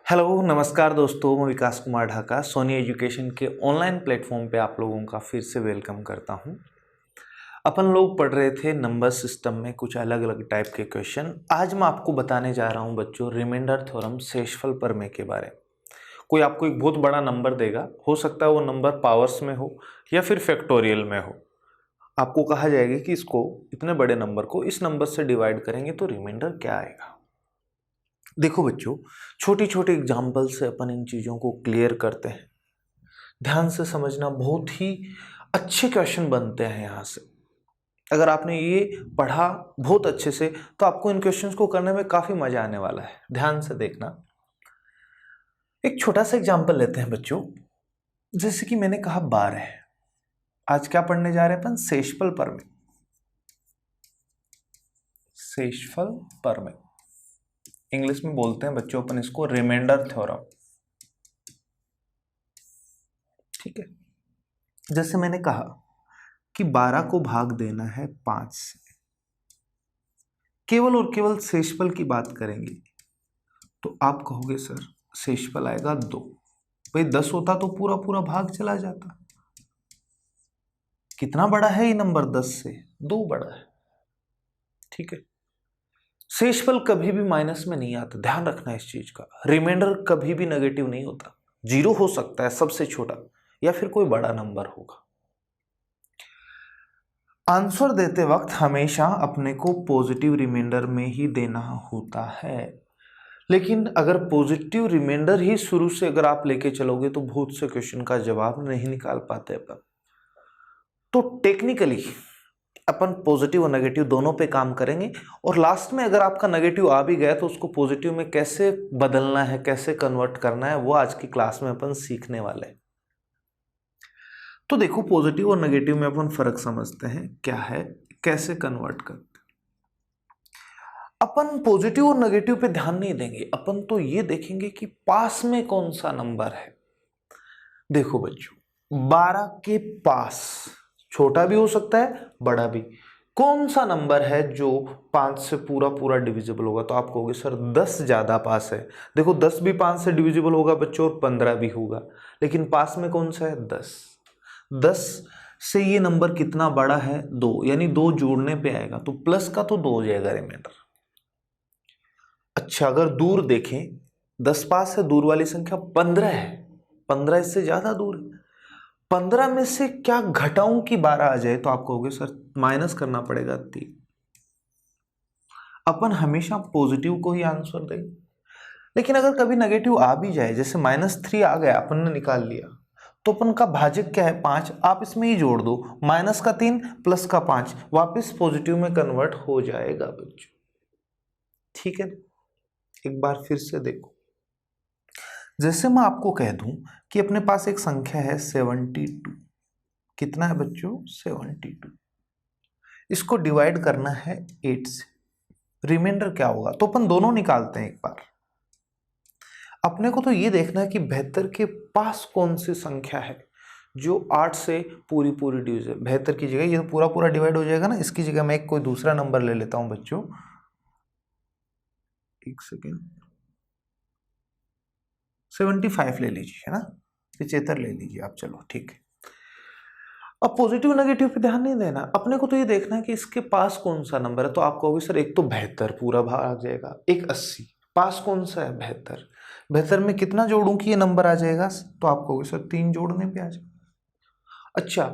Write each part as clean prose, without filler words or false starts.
Hello नमस्कार दोस्तों, मैं विकास कुमार ढाका सोनी एजुकेशन के ऑनलाइन प्लेटफॉर्म पे आप लोगों का फिर से वेलकम करता हूं। अपन लोग पढ़ रहे थे नंबर सिस्टम में कुछ अलग अलग टाइप के क्वेश्चन। आज मैं आपको बताने जा रहा हूं बच्चों रिमाइंडर थ्योरम शेषफल प्रमेय के बारे में। कोई आपको एक बहुत बड़ा नंबर देगा, हो सकता है वो नंबर पावर्स में हो या फिर फैक्टोरियल में हो। आपको कहा जाएगा कि इसको इतने बड़े नंबर को इस नंबर से डिवाइड करेंगे तो रिमाइंडर क्या आएगा। देखो बच्चों, छोटी छोटी एग्जाम्पल से अपन इन चीज़ों को क्लियर करते हैं। ध्यान से समझना, बहुत ही अच्छे क्वेश्चन बनते हैं यहाँ से। अगर आपने ये पढ़ा बहुत अच्छे से तो आपको इन क्वेश्चंस को करने में काफ़ी मजा आने वाला है। ध्यान से देखना। एक छोटा सा एग्जाम्पल लेते हैं बच्चों। जैसे कि मैंने कहा 12 है। आज क्या पढ़ने जा रहे हैं अपन? शेषफल प्रमेय। शेषफल प्रमेय इंग्लिश में बोलते हैं बच्चों अपन इसको रिमाइंडर थ्योरम। ठीक है। जैसे मैंने कहा कि 12 को भाग देना है 5 से, केवल और केवल शेषफल की बात करेंगे तो आप कहोगे सर शेषफल आएगा 2। भाई 10 होता तो पूरा पूरा भाग चला जाता। कितना बड़ा है ये नंबर? 10 से 2 बड़ा है। ठीक है। शेषफल कभी भी माइनस में नहीं आता, ध्यान रखना इस चीज का। रिमाइंडर कभी भी नेगेटिव नहीं होता। 0 हो सकता है सबसे छोटा, या फिर कोई बड़ा नंबर होगा। आंसर देते वक्त हमेशा अपने को पॉजिटिव रिमाइंडर में ही देना होता है। लेकिन अगर पॉजिटिव रिमाइंडर ही शुरू से अगर आप लेके चलोगे तो बहुत से क्वेश्चन का जवाब नहीं निकाल पाते अपन। तो टेक्निकली अपन पॉजिटिव और नेगेटिव दोनों पे काम करेंगे, और लास्ट में अगर आपका नेगेटिव आ भी गया तो उसको पॉजिटिव में कैसे बदलना है, कैसे कन्वर्ट करना है, वो आज की क्लास में अपन सीखने वाले हैं। तो देखो, पॉजिटिव और नेगेटिव में अपन फर्क समझते हैं क्या है, कैसे कन्वर्ट करते हैं। अपन पॉजिटिव और नेगेटिव पे ध्यान नहीं देंगे, अपन तो ये देखेंगे कि पास में कौन सा नंबर है। देखो बच्चों, 12 के पास छोटा भी हो सकता है, बड़ा भी। कौन सा नंबर है जो 5 से पूरा पूरा डिविजिबल होगा? तो आप कहोगे सर 10 ज्यादा पास है। देखो 10 भी 5 से डिविजिबल होगा बच्चों, और 15 भी होगा, लेकिन पास में कौन सा है? 10। 10 से ये नंबर कितना बड़ा है? 2, यानी 2 जोड़ने पे आएगा तो प्लस का तो 2 हो जाएगा रिमाइंडर। अच्छा, अगर दूर देखें, 10 पास है, दूर वाली संख्या 15 है। 15 इससे ज्यादा दूर है। 15 में से क्या घटाऊं कि 12 आ जाए? तो आप कहोगे सर माइनस करना पड़ेगा 3। अपन हमेशा पॉजिटिव को ही आंसर देंगे। लेकिन अगर कभी नेगेटिव आ भी जाए, जैसे -3 आ गया, अपन ने निकाल लिया, तो अपन का भाजक क्या है? 5। आप इसमें ही जोड़ दो, -3 प्लस का 5, वापस पॉजिटिव में कन्वर्ट हो जाएगा बच्चों। ठीक है। एक बार फिर से देखो, जैसे मैं आपको कह दूं कि अपने पास एक संख्या है 72। कितना है बच्चों? 72। इसको डिवाइड करना है 8 से, रिमाइंडर क्या होगा? तो अपन दोनों निकालते हैं एक बार। अपने को तो ये देखना है कि 72 के पास कौन सी संख्या है जो 8 से पूरी पूरी डिविजन। 72 की जगह ये तो पूरा पूरा डिवाइड हो जाएगा ना, इसकी जगह मैं एक कोई दूसरा नंबर ले लेता हूं बच्चों। एक सेकेंड, 75 ले लीजिए, है ना, 75 ले लीजिए आप। चलो ठीक है। अब पॉजिटिव नेगेटिव पे ध्यान नहीं देना, अपने को तो ये देखना है कि इसके पास कौन सा नंबर है। तो आप कहोगे सर एक तो 72 पूरा भाग जाएगा, एक 80, पास कौन सा है? 72। 72 में कितना जोड़ूं कि ये नंबर आ जाएगा? तो आप कहोगे सर 3 जोड़ने पे आ जाएगा। अच्छा,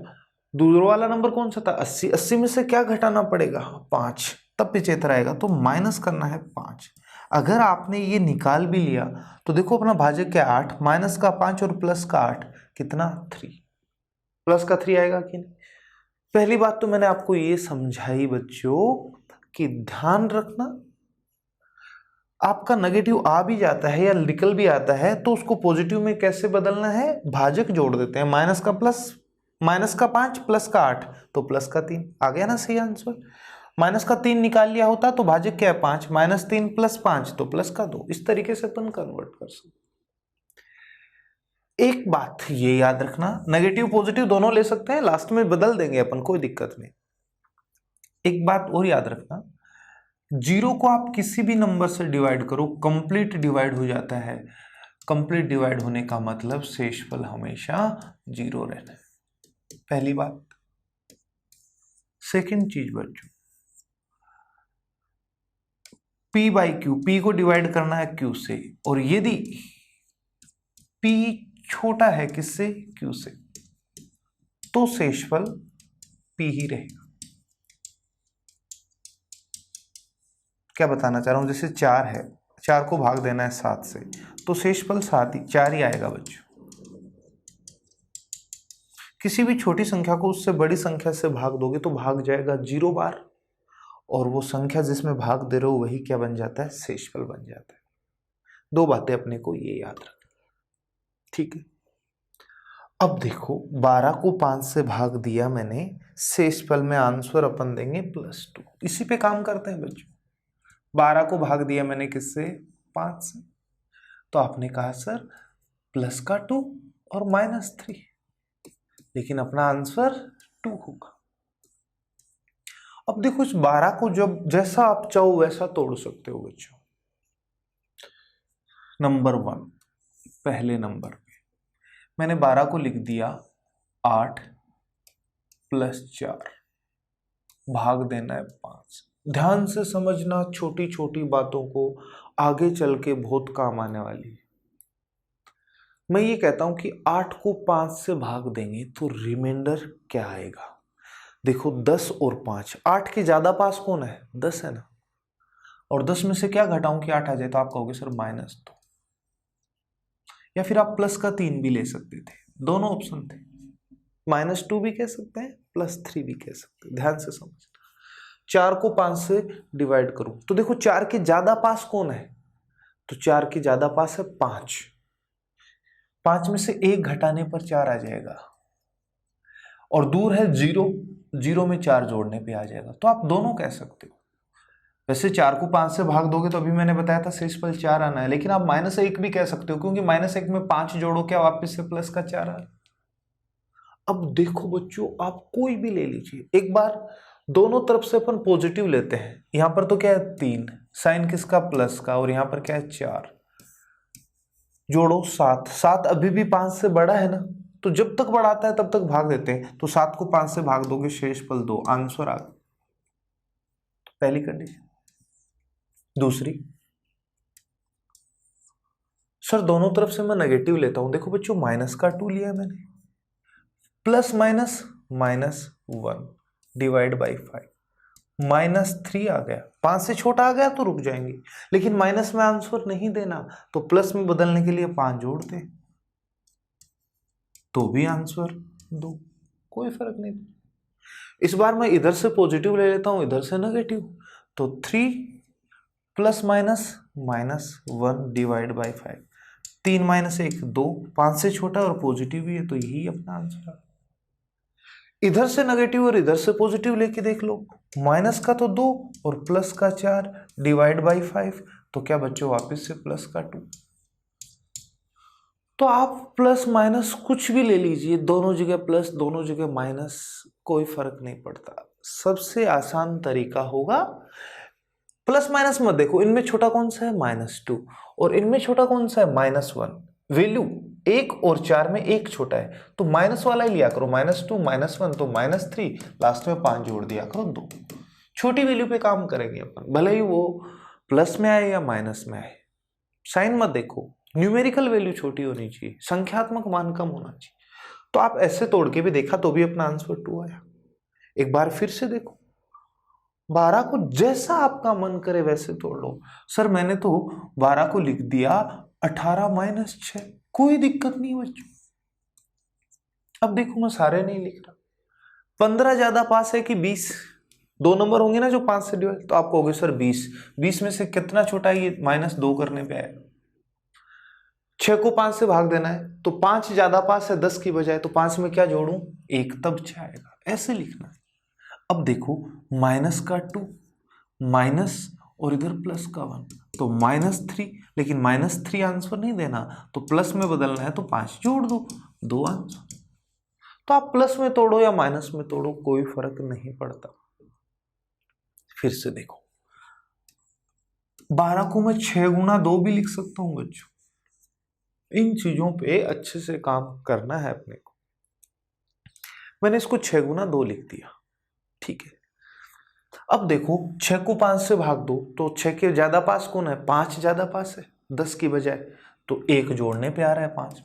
दूसरा वाला नंबर कौन सा था? 80। 80 में से क्या घटाना पड़ेगा? 5, तब 75 आएगा। तो माइनस करना है 5। अगर आपने ये निकाल भी लिया तो देखो अपना भाजक क्या? 8, माइनस का 5 और प्लस का 8, कितना? 3। प्लस का 3 आएगा कि नहीं? पहली बात तो मैंने आपको ये समझाई बच्चों कि ध्यान रखना, आपका नेगेटिव आ भी जाता है या निकल भी आता है तो उसको पॉजिटिव में कैसे बदलना है? भाजक जोड़ देते हैं। माइनस का प्लस, माइनस का 5 प्लस का 8 तो प्लस का 3 आ गया ना सही आंसर। माइनस का 3 निकाल लिया होता तो भाजक क्या है? 5, -3 प्लस 5 तो प्लस का 2। इस तरीके से अपन कन्वर्ट कर सकते। एक बात ये याद रखना, नेगेटिव पॉजिटिव दोनों ले सकते हैं, लास्ट में बदल देंगे अपन, कोई दिक्कत नहीं। एक बात और याद रखना, 0 को आप किसी भी नंबर से डिवाइड करो कंप्लीट डिवाइड हो जाता है। कंप्लीट डिवाइड होने का मतलब शेषफल हमेशा 0 रहना है, पहली बात। सेकंड चीज बच्चों, P बाई क्यू, P को डिवाइड करना है Q से, और यदि P छोटा है किससे? Q से, तो शेषफल P ही रहेगा। क्या बताना चाह रहा हूं, जैसे 4 है, 4 को भाग देना है 7 से, तो शेषफल 4 ही आएगा बच्चों। किसी भी छोटी संख्या को उससे बड़ी संख्या से भाग दोगे तो भाग जाएगा 0 बार, और वो संख्या जिसमें भाग दे रहे हो वही क्या बन जाता है? शेषफल बन जाता है। 2 बातें अपने को ये याद रखनी, ठीक है। अब देखो 12 को 5 से भाग दिया मैंने, शेषफल में आंसर अपन देंगे +2। इसी पे काम करते हैं बच्चों। 12 को भाग दिया मैंने किससे? 5 से, तो आपने कहा सर +2 और -3, लेकिन अपना आंसर 2 होगा। अब देखो इस 12 को जब जैसा आप चाहो वैसा तोड़ सकते हो बच्चों। नंबर 1, पहले नंबर पे मैंने 12 को लिख दिया 8 + 4, भाग देना है 5। ध्यान से समझना, छोटी छोटी बातों को आगे चल के बहुत काम आने वाली है। मैं ये कहता हूं कि 8 को 5 से भाग देंगे तो रिमाइंडर क्या आएगा? देखो 10 और 5, 8 के ज्यादा पास कौन है? 10 है ना, और 10 में से क्या घटाऊं कि 8 आ जाए? तो आप कहोगे सर -2, या फिर आप +3 भी ले सकते थे, दोनों ऑप्शन थे। -2 भी कह सकते हैं, +3 भी कह सकते हैं। ध्यान से समझ, 4 को 5 से डिवाइड करूं तो देखो 4 के ज्यादा पास कौन है? तो 4 के ज्यादा पास है 5, 5 में से 1 घटाने पर 4 आ जाएगा, और दूर है 0, 0 में 4 जोड़ने पे आ जाएगा। तो आप दोनों कह सकते हो। वैसे 4 को 5 से भाग दोगे तो अभी मैंने बताया था शेषफल 4 आना है, लेकिन आप -1 भी कह सकते हो, क्योंकि -1 में 5 जोड़ो क्या वापस से प्लस का 4 आ रहा है। अब देखो बच्चों, आप कोई भी ले लीजिए, एक बार दोनों तरफ से अपन पॉजिटिव लेते हैं। यहां पर तो क्या है 3, साइन किसका? प्लस का, और यहां पर क्या है 4, जोड़ो 7, 7 अभी भी 5 से बड़ा है ना, तो जब तक बढ़ाता है तब तक भाग देते हैं। तो 7 को 5 से भाग दोगे, शेषफल 2, आंसर आ गया। पहली कंडीशन। दूसरी, सर दोनों तरफ से मैं नेगेटिव लेता हूं। देखो बच्चों -2 लिया है मैंने, प्लस माइनस -1 डिवाइड बाई 5, -3 आ गया। 5 से छोटा आ गया तो रुक जाएंगे, लेकिन माइनस में आंसर नहीं देना, तो प्लस में बदलने के लिए 5 जोड़ते तो भी आंसर 2, कोई फर्क नहीं। इस बार मैं इधर से पॉजिटिव ले लेता हूं, इधर से नेगेटिव, तो 3 ± -1 डिवाइड बाई 5, 3 - 1 2, 5 से छोटा और पॉजिटिव भी है, तो यही अपना आंसर है। इधर से नेगेटिव और इधर से पॉजिटिव लेके देख लो, माइनस का तो 2 और प्लस का 4 डिवाइड बाई 5, तो क्या बच्चों वापस से प्लस का 2। तो आप प्लस माइनस कुछ भी ले लीजिए, दोनों जगह प्लस दोनों जगह माइनस, कोई फर्क नहीं पड़ता। सबसे आसान तरीका होगा प्लस माइनस मत देखो, इनमें छोटा कौन सा है? -2, और इनमें छोटा कौन सा है? -1। वैल्यू 1 और 4 में एक छोटा है, तो माइनस वाला ही लिया करो, -2 -1 तो -3, लास्ट में 5 जोड़ दिया करो 2। छोटी वैल्यू पे काम करेंगे अपन, भले ही वो प्लस में आए या माइनस में आए। साइन मत देखो, न्यूमेरिकल वैल्यू छोटी होनी चाहिए, संख्यात्मक मान कम होना चाहिए। तो आप ऐसे तोड़ के भी देखा तो भी अपना आंसर 2 आया। एक बार फिर से देखो, 12 को जैसा आपका मन करे वैसे तोड़ लो। सर मैंने तो 12 को लिख दिया 18 - 6, कोई दिक्कत नहीं बच्चों। अब देखो मैं सारे नहीं लिख रहा, 15 ज्यादा पास है कि 20? 2 नंबर होंगे ना जो 5 से डिवाइड, तो आप कहोगे सर 20, 20 में से कितना छोटा है? ये -2 करने पे आया। 6 को 5 से भाग देना है, तो 5 ज्यादा पास है 10 की बजाय, तो 5 में क्या जोड़ूं? 1, तब 6 आएगा। ऐसे लिखना है। अब देखो -2 माइनस और इधर प्लस का 1, तो -3, लेकिन -3 आंसर नहीं देना, तो प्लस में बदलना है, तो 5 जोड़ दो, 2 आंसर। तो आप प्लस में तोड़ो या माइनस में तोड़ो, कोई फर्क नहीं पड़ता। फिर से देखो, 12 को मैं 6 × 2 भी लिख सकता हूं बच्चों, इन चीजों पे अच्छे से काम करना है अपने को। मैंने इसको 6 गुना 2 लिख दिया, ठीक है। अब देखो 6 को 5 से भाग दो तो 6 के ज्यादा पास कौन है, 5 ज्यादा पास है 10 की बजाय, तो 1 जोड़ने पे आ रहा है 5।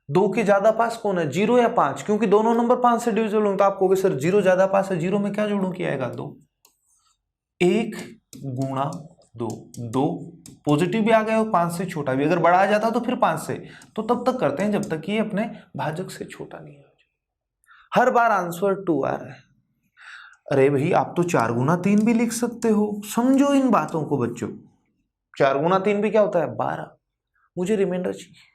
2 के ज्यादा पास कौन है, 0 या 5, क्योंकि दोनों नंबर 5 से डिविजिबल होंगे। तो आप कहोगे सर 0 ज्यादा पास है, 0 में क्या जोड़ूं, क्या आएगा 2। 1 गुणा 2, 2 पॉजिटिव भी आ गया और 5 से छोटा भी, अगर बड़ा आ जाता तो फिर 5 से, तो तब तक करते हैं जब तक ये अपने भाजक से छोटा नहीं हो जाए। हर बार आंसर 2 आ रहा है। अरे भाई आप तो 4 गुना 3 भी लिख सकते हो, समझो इन बातों को बच्चों। 4 गुना 3 भी क्या होता है, 12। मुझे रिमाइंडर चाहिए।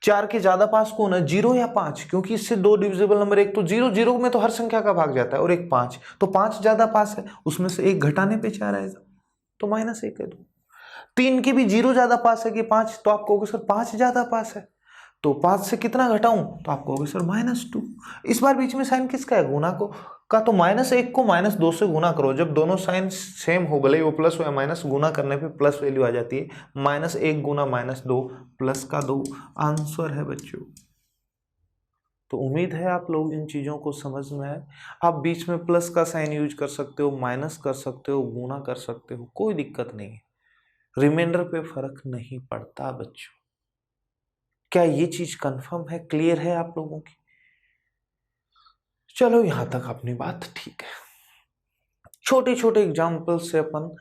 4 के ज्यादा पास कौन है, 0 या 5, क्योंकि इससे 2 डिविजिबल नंबर, एक तो 0, 0 में तो हर संख्या का भाग जाता है, और एक 5, तो 5 ज्यादा पास है, उसमें से 1 घटाने पे 4 आएगा, तो -1 है। 3 के भी 0 ज्यादा पास है कि 5, तो आप कहोगे सर 5 ज्यादा पास है, तो 5 से कितना घटाऊं, तो आप कहोगे सर -2। इस बार बीच में साइन किसका है, गुना को का, तो -1 को -2 से गुना करो। जब दोनों साइन सेम हो, भले ही वो प्लस हो या माइनस, गुना करने पे प्लस वैल्यू आ जाती है। -1 गुना -2 प्लस का 2 आंसर है बच्चों। तो उम्मीद है आप लोग इन चीजों को समझ में आए। आप बीच में प्लस का साइन यूज कर सकते हो, माइनस कर सकते हो, गुना कर सकते हो, कोई दिक्कत नहीं है। रिमाइंडर पे फर्क नहीं पड़ता बच्चों। क्या ये चीज कंफर्म है, क्लियर है आप लोगों की? चलो यहां तक अपनी बात ठीक है। छोटे छोटे एग्जाम्पल से अपन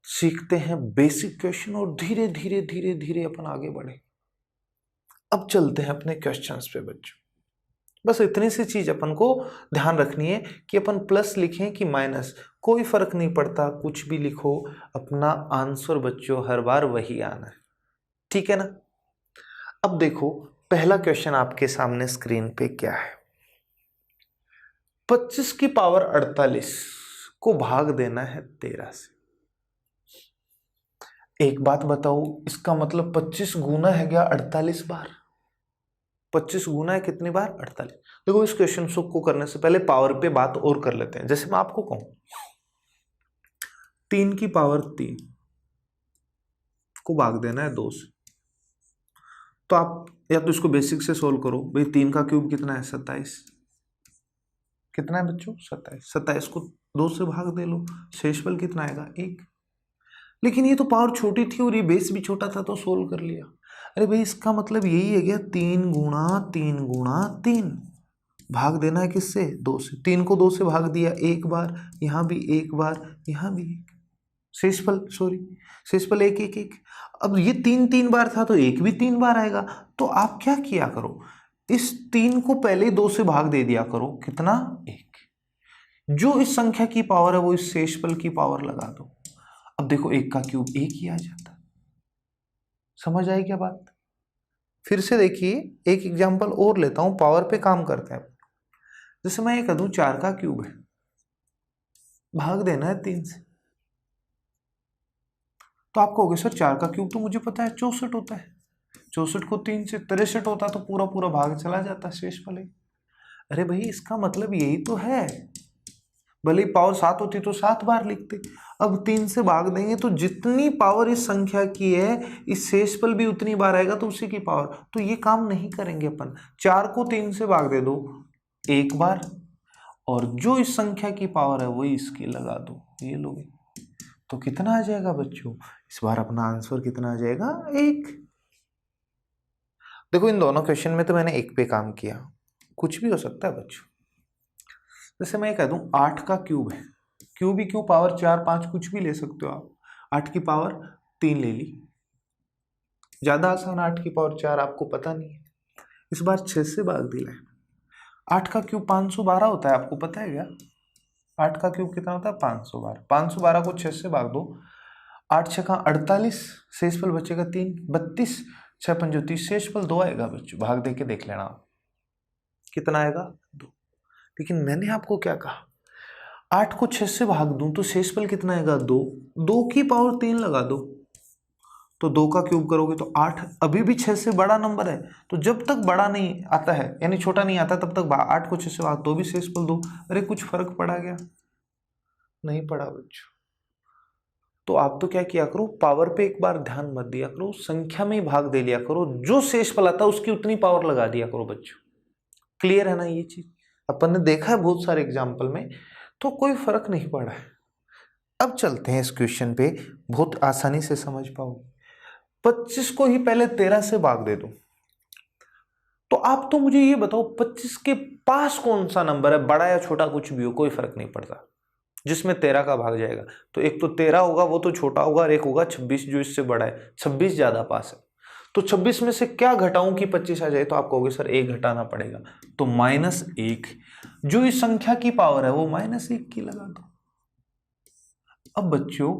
सीखते हैं बेसिक क्वेश्चन, और धीरे धीरे धीरे धीरे अपन आगे बढ़े। अब चलते हैं अपने क्वेश्चंस पे बच्चों। बस इतनी सी चीज अपन को ध्यान रखनी है कि अपन प्लस लिखें कि माइनस, कोई फर्क नहीं पड़ता, कुछ भी लिखो, अपना आंसर बच्चों हर बार वही आना है, ठीक है ना। अब देखो पहला क्वेश्चन आपके सामने स्क्रीन पे क्या है। 25 की पावर 48 को भाग देना है 13 से। एक बात बताओ, इसका मतलब 25 गुना है क्या 48 बार? 25 गुना है कितनी बार, 48। देखो इस क्वेश्चन को करने से पहले पावर पे बात और कर लेते हैं। जैसे मैं आपको कहूं 3 की पावर 3 को भाग देना है 2 से, तो आप या तो इसको बेसिक से सोल्व करो। भाई 3 का क्यूब कितना है, 27। कितना है बच्चों, 27। 27 को 2 से भाग दे लो, शेषफल कितना आएगा, 1। लेकिन ये तो पावर छोटी थी और ये बेस भी छोटा था, तो सोल्व कर लिया। अरे भाई इसका मतलब यही है क्या, 3 गुणा 3 गुणा 3, भाग देना है किससे, 2 से। 3 को 2 से भाग दिया एक बार, यहां भी एक बार, यहां भी एक, शेषफल 1 1 1। अब ये 3 3 बार था तो 1 भी 3 बार आएगा। तो आप क्या किया करो, इस 3 को पहले 2 से भाग दे दिया करो, कितना, 1। जो इस संख्या की पावर है वो इस शेषफल की पावर लगा दो। अब देखो 1 का क्यूब 1 ही आ जाता। समझ आई क्या बात? फिर से देखिए एक एग्जांपल और लेता हूं, पावर पे काम करते हैं। जैसे मैं ये कह दूं 4 का क्यूब है, भाग देना है 3 से, तो आप कहोगे सर 4 का क्यूब तो मुझे पता है 64 होता है, 64 को 3 से 63 होता तो पूरा पूरा भाग चला जाता शेषफल। अरे भाई इसका मतलब यही तो है, भले ही पावर 7 होती तो 7 बार लिखते। अब 3 से भाग देंगे तो जितनी पावर इस संख्या की है, इस शेषफल भी उतनी बार आएगा, तो उसी की पावर। तो ये काम नहीं करेंगे अपन। 4 को 3 से भाग दे दो एक बार, और जो इस संख्या की पावर है वही इसकी लगा दो, ये लोगे तो कितना आ जाएगा बच्चों, इस बार अपना आंसर कितना आ जाएगा, 1। देखो इन दोनों क्वेश्चन में तो मैंने 1 पे काम किया, कुछ भी हो सकता है बच्चों। जैसे मैं कह दूं 8 का क्यूब है, क्यूब ही क्यों, पावर 4 5 कुछ भी ले सकते हो आप। 8 की पावर 3 ले ली, ज्यादा आसान, 8 की पावर 4 आपको पता नहीं है, इस बार 6 से भाग दिया है। 8 का क्यूब 512 होता है, आपको पता है क्या? 8 का क्यूब कितना होता है, 512। 512 को 6 से भाग दो, 8 6 का 48, शेषफल बचेगा 3, 32, 6 5 30, शेषफल 2 आएगा बच्चों। भाग दे के देख लेना कितना आएगा, 2। लेकिन मैंने आपको क्या कहा, 8 को 6 से भाग दूं तो शेषफल कितना आएगा, 2। 2 की पावर 3 लगा दो, तो 2 का क्यूब करोगे तो 8। अभी भी 6 से बड़ा नंबर है, तो जब तक बड़ा नहीं आता है यानी छोटा नहीं आता तब तक 8 को 6 से भाग दो भी शेषफल 2। अरे कुछ फर्क पड़ा क्या, नहीं पड़ा बच्चों। तो आप तो क्या किया करो, पावर पे एक बार ध्यान मत दिया करो, संख्या में ही भाग दे लिया करो, जो शेषफल आता है उसकी उतनी पावर लगा दिया करो बच्चों। क्लियर है ना ये चीज? अपन ने देखा है बहुत सारे एग्जाम्पल में, तो कोई फर्क नहीं पड़ा है। अब चलते हैं इस क्वेश्चन पे, बहुत आसानी से समझ पाओगे। 25 को ही पहले 13 से भाग दे दो, तो आप तो मुझे ये बताओ 25 के पास कौन सा नंबर है, बड़ा या छोटा कुछ भी हो, कोई फर्क नहीं पड़ता, जिसमें 13 का भाग जाएगा। तो एक तो 13 होगा, वो तो छोटा होगा, और एक होगा 26 जो इससे बड़ा है। 26 ज्यादा पास है, तो 26 में से क्या घटाऊं कि 25 आ जाए, तो आप कहोगे सर 1 घटाना पड़ेगा, तो -1 जो इस संख्या की पावर है वो -1 की लगा दो। अब बच्चों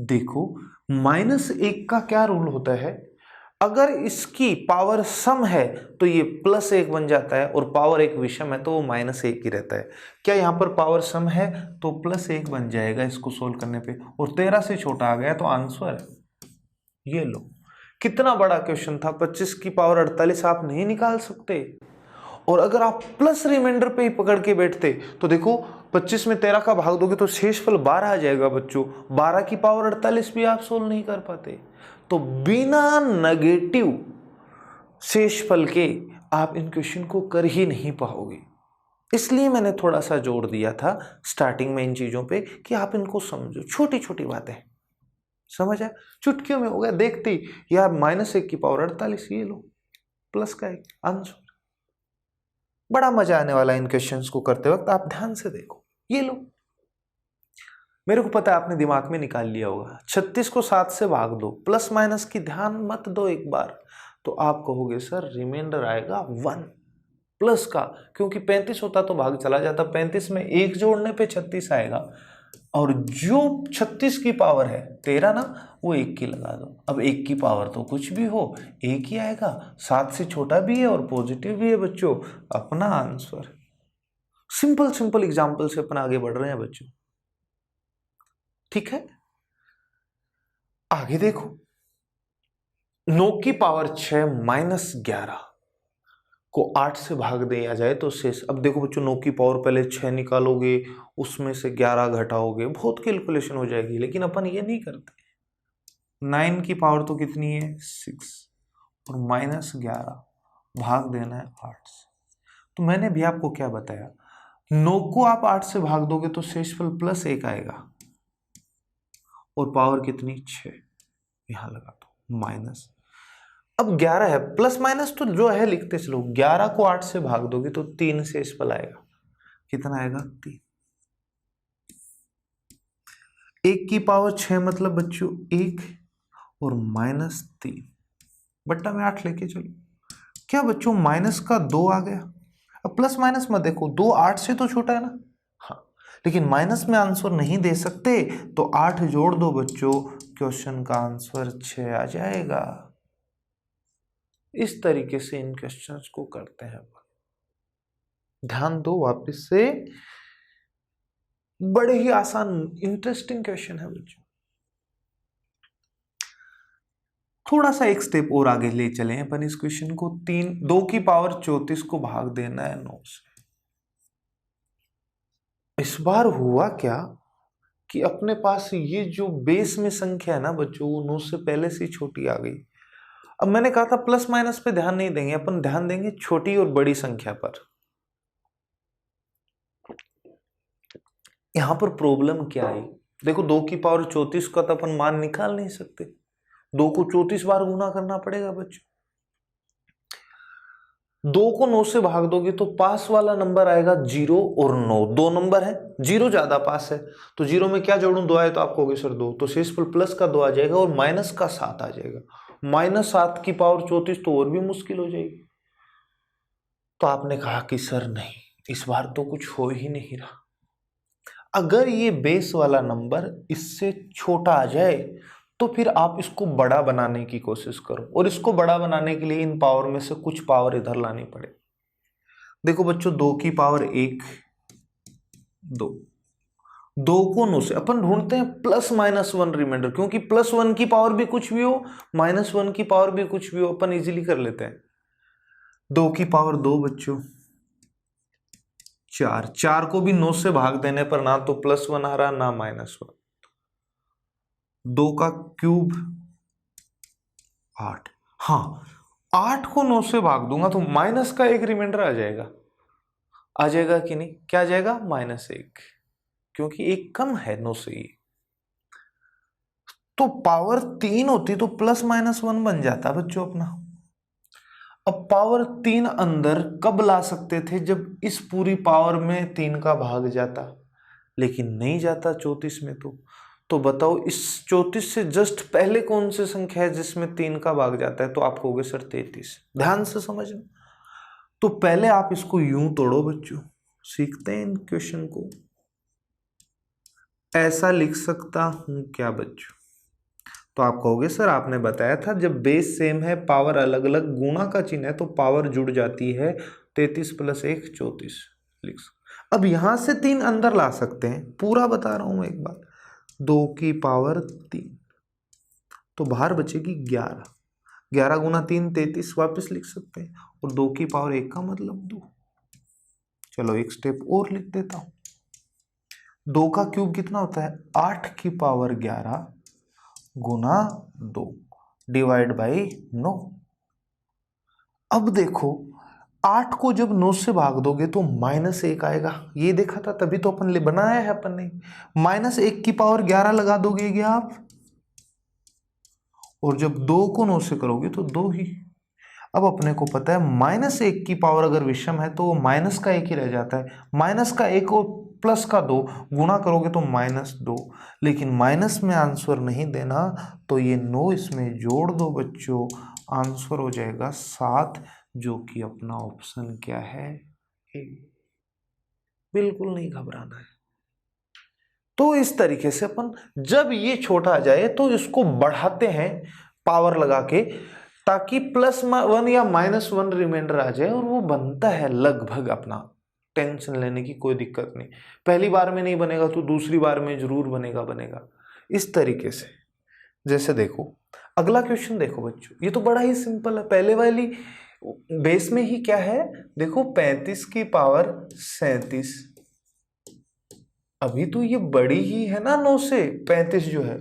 देखो, -1 का क्या रूल होता है, अगर इसकी पावर सम है तो ये +1 बन जाता है, और पावर एक विषम है तो वो -1 ही रहता है। क्या यहाँ पर पावर सम है तो +1 बन जाएगा इसको सोल्व करने पे, और 13 से छोटा आ गया तो आंसर है। ये लो, कितना बड़ा क्वेश्चन था। 25 की पावर 48 आप नहीं निकाल सकते, और अगर आप प्लस रिमाइंडर पे ही पकड़ के बैठते तो देखो 25 में 13 का भाग दोगे तो शेषफल 12 आ जाएगा बच्चों। 12 की पावर 48 भी आप सोल्व नहीं कर पाते, तो बिना नेगेटिव शेषफल के आप इन क्वेश्चन को कर ही नहीं पाओगे। इसलिए मैंने थोड़ा सा जोर दिया था स्टार्टिंग में इन चीजों पे कि आप इनको समझो, छोटी छोटी बातें समझ आए, चुटकियों में हो गया। देखते ही यार -1 की पावर 48, ये लो प्लस का 1 आंसर। बड़ा मजा आने वाला है इन क्वेश्चंस को करते वक्त, आप ध्यान से देखो। ये लो, मेरे को पता है आपने दिमाग में निकाल लिया होगा। 36 को 7 से भाग दो, प्लस माइनस की ध्यान मत दो एक बार, तो आप कहोगे सर रिमाइंडर आएगा 1 प्लस का, क्योंकि 35 होता तो भाग चला जाता, 35 में 1 जोड़ने पे 36 आएगा, और जो 36 की पावर है 13 ना, वो 1 की लगा दो। अब 1 की पावर तो कुछ भी हो 1 ही आएगा, 7 से छोटा भी है और पॉजिटिव भी है बच्चों, अपना आंसर। सिंपल सिंपल एग्जाम्पल से अपन आगे बढ़ रहे हैं बच्चों, ठीक है। आगे देखो, 9 की पावर 6 -11 को 8 से भाग दिया जाए तो शेष। अब देखो बच्चों, 9 की पावर पहले 6 निकालोगे, उसमें से 11 घटाओगे, बहुत कैलकुलेशन हो जाएगी, लेकिन अपन ये नहीं करते। 9 की पावर तो कितनी है 6, और -11 भाग देना है 8 से। तो मैंने भी आपको क्या बताया, 9 को आप 8 से भाग दोगे तो शेषफल +1 आएगा, और पावर कितनी 6, यहां लगा दो माइनस। अब 11 है, प्लस माइनस तो जो है लिखते चलो, 11 को 8 से भाग दोगे तो 3 शेषफल आएगा, कितना आएगा 3। 1 की पावर 6 मतलब बच्चों 1, और -3 बट्टा में 8 लेके चलो। क्या बच्चों माइनस का 2 आ गया। अब प्लस माइनस मत देखो, 2 8 से तो छोटा है ना, हाँ, लेकिन माइनस में आंसर नहीं दे सकते, तो 8 जोड़ दो बच्चों, क्वेश्चन का आंसर 6 आ जाएगा। इस तरीके से इन क्वेश्चंस को करते हैं। ध्यान दो वापस से, बड़े ही आसान इंटरेस्टिंग क्वेश्चन है बच्चों। थोड़ा सा एक स्टेप और आगे ले चले अपन इस क्वेश्चन को। 2 की पावर 34 को भाग देना है 9 से। इस बार हुआ क्या कि अपने पास ये जो बेस में संख्या है ना बच्चों, वो 9 से पहले से छोटी आ गई। अब मैंने कहा था प्लस माइनस पे ध्यान नहीं देंगे अपन, ध्यान देंगे छोटी और बड़ी संख्या पर। यहां पर प्रॉब्लम क्या आई, देखो 2 की पावर 34 का तो अपन मान निकाल नहीं सकते, 2 को 34 बार गुना करना पड़ेगा बच्चों। 2 को 9 से भाग दोगे तो पास वाला नंबर आएगा 0 और 9, 2 नंबर है, 0 ज्यादा पास है, तो 0 में क्या जोड़ूं, 2 आए तो आप कहोगे सर 2, तो शेषफल प्लस का 2 आ जाएगा, और माइनस का 7 आ जाएगा। -7 की पावर 34 तो और भी मुश्किल हो जाएगी। तो आपने कहा कि सर नहीं, इस बार तो कुछ हो ही नहीं रहा। अगर ये बेस वाला नंबर इससे छोटा आ जाए तो फिर आप इसको बड़ा बनाने की कोशिश करो, और इसको बड़ा बनाने के लिए इन पावर में से कुछ पावर इधर लानी पड़े। देखो बच्चों, 2 की पावर 1 2, 2 को 9 से अपन ढूंढते हैं +-1 रिमाइंडर, क्योंकि +1 की पावर भी कुछ भी हो, -1 की पावर भी कुछ भी हो, अपन इजीली कर लेते हैं। 2 की पावर 2 बच्चों 4 को भी 9 से भाग देने पर ना तो +1 आ रहा ना -1, 2 का क्यूब 8। हाँ, 8 को 9 से भाग दूंगा तो माइनस का एक रिमाइंडर आ जाएगा कि नहीं? क्या आ जाएगा? -1, क्योंकि एक कम है 9 से। ये तो पावर 3 होती तो ±1 बन जाता बच्चों अपना। अब पावर 3 अंदर कब ला सकते थे? जब इस पूरी पावर में 3 का भाग जाता, लेकिन नहीं जाता 34 में। तो बताओ इस 34 से जस्ट पहले कौन सी संख्या है जिसमें 3 का भाग जाता है? तो आप कहोगे सर 33। ध्यान से समझना। तो पहले आप इसको यूं तोड़ो बच्चों, सीखते हैं इन क्वेश्चन को। ऐसा लिख सकता हूं क्या बच्चों? तो आप कहोगे सर आपने बताया था जब बेस सेम है, पावर अलग अलग, गुणा का चिन्ह है तो पावर जुड़ जाती है। 33 + 1 34 लिख सकते। अब यहां से 3 अंदर ला सकते हैं, पूरा बता रहा हूं एक बार। 2 की पावर 3 तो बाहर बचेगी 11। 11 × 3 33 वापस लिख सकते हैं। और 2 की पावर 1 का मतलब 2। चलो एक स्टेप और लिख देता हूं। 2 का क्यूब कितना होता है? 8 की पावर 11 गुना 2 डिवाइड बाई 9। अब देखो 8 को जब 9 से भाग दोगे तो -1 आएगा। ये देखा था, तभी तो अपन बनाया है अपन ने। -1 की पावर 11 लगा दोगे क्या आप? और जब 2 को 9 से करोगे तो 2 ही। अब अपने को पता है -1 की पावर अगर विषम है तो वो माइनस का 1 ही रह जाता है। माइनस का 1 और प्लस का 2 गुणा करोगे तो -2। लेकिन माइनस में आंसर नहीं देना, तो ये 9 इसमें जोड़ दो बच्चों, आंसर हो जाएगा 7, जो कि अपना ऑप्शन क्या है? ए। बिल्कुल नहीं घबराना है। तो इस तरीके से अपन जब ये छोटा आ जाए तो इसको बढ़ाते हैं पावर लगा के, ताकि +1 या -1 रिमाइंडर आ जाए, और वो बनता है लगभग अपना। टेंशन लेने की कोई दिक्कत नहीं। पहली बार में नहीं बनेगा तो दूसरी बार में जरूर बनेगा। इस तरीके से। जैसे देखो अगला क्वेश्चन देखो बच्चों, ये तो बड़ा ही सिंपल है। पहले वाली बेस में ही क्या है? देखो 35 की पावर 37। अभी तो ये बड़ी ही है ना 9 से, 35 जो है।